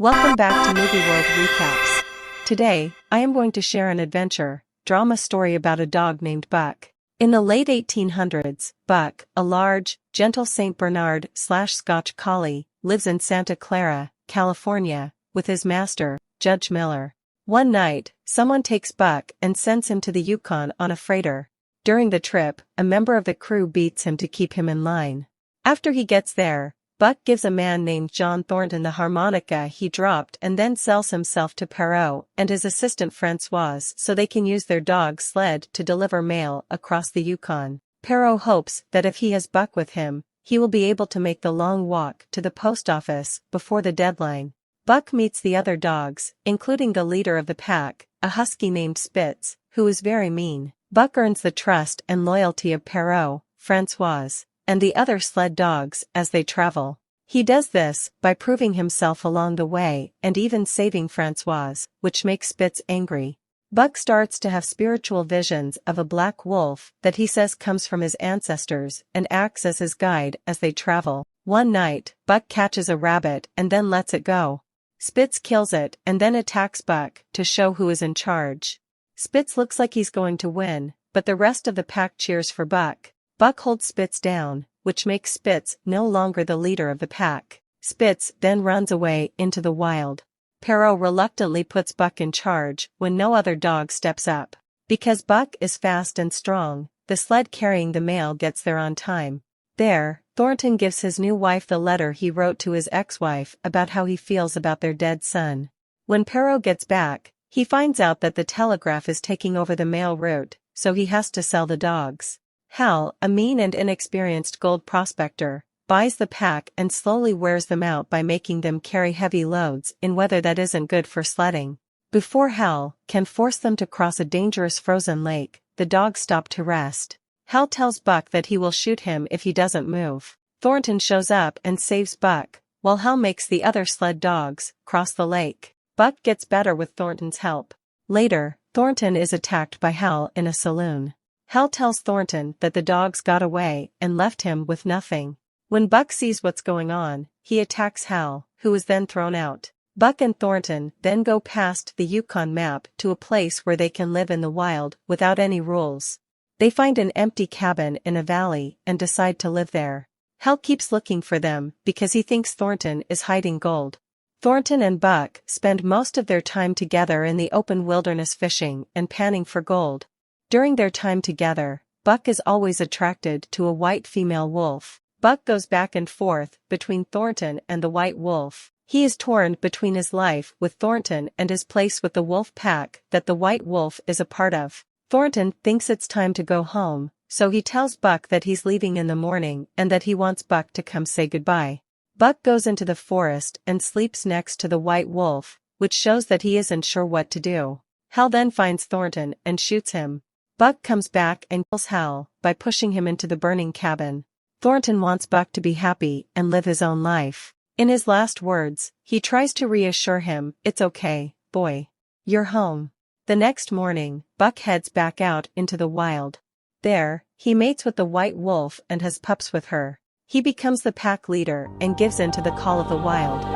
Welcome back to Movieworld Recaps. Today, I am going to share an adventure, drama story about a dog named Buck. In the late 1800s, Buck, a large, gentle Saint Bernard/Scotch collie, lives in Santa Clara, California, with his master, Judge Miller. One night, someone takes Buck and sends him to the Yukon on a freighter. During the trip, a member of the crew beats him to keep him in line. After he gets there, Buck gives a man named John Thornton the harmonica he dropped and then sells himself to Perrault and his assistant Francoise so they can use their dog Sled to deliver mail across the Yukon. Perrault hopes that if he has Buck with him, he will be able to make the long walk to the post office before the deadline. Buck meets the other dogs, including the leader of the pack, a husky named Spitz, who is very mean. Buck earns the trust and loyalty of Perrault, Francoise, and the other sled dogs as they travel. He does this by proving himself along the way and even saving Francoise, which makes Spitz angry. Buck starts to have spiritual visions of a black wolf that he says comes from his ancestors and acts as his guide as they travel. One night, Buck catches a rabbit and then lets it go. Spitz kills it and then attacks Buck to show who is in charge. Spitz looks like he's going to win, but the rest of the pack cheers for Buck. Buck holds Spitz down, which makes Spitz no longer the leader of the pack. Spitz then runs away into the wild. Perrault reluctantly puts Buck in charge when no other dog steps up. Because Buck is fast and strong, the sled carrying the mail gets there on time. There, Thornton gives his new wife the letter he wrote to his ex-wife about how he feels about their dead son. When Perrault gets back, he finds out that the telegraph is taking over the mail route, so he has to sell the dogs. Hal, a mean and inexperienced gold prospector, buys the pack and slowly wears them out by making them carry heavy loads in weather that isn't good for sledding. Before Hal can force them to cross a dangerous frozen lake, the dogs stop to rest. Hal tells Buck that he will shoot him if he doesn't move. Thornton shows up and saves Buck, while Hal makes the other sled dogs cross the lake. Buck gets better with Thornton's help. Later, Thornton is attacked by Hal in a saloon. Hal tells Thornton that the dogs got away and left him with nothing. When Buck sees what's going on, he attacks Hal, who is then thrown out. Buck and Thornton then go past the Yukon map to a place where they can live in the wild without any rules. They find an empty cabin in a valley and decide to live there. Hal keeps looking for them because he thinks Thornton is hiding gold. Thornton and Buck spend most of their time together in the open wilderness fishing and panning for gold. During their time together, Buck is always attracted to a white female wolf. Buck goes back and forth between Thornton and the white wolf. He is torn between his life with Thornton and his place with the wolf pack that the white wolf is a part of. Thornton thinks it's time to go home, so he tells Buck that he's leaving in the morning and that he wants Buck to come say goodbye. Buck goes into the forest and sleeps next to the white wolf, which shows that he isn't sure what to do. Hal then finds Thornton and shoots him. Buck comes back and kills Hal by pushing him into the burning cabin. Thornton wants Buck to be happy and live his own life. In his last words, he tries to reassure him, "It's okay, boy. You're home." The next morning, Buck heads back out into the wild. There, he mates with the white wolf and has pups with her. He becomes the pack leader and gives in to the call of the wild.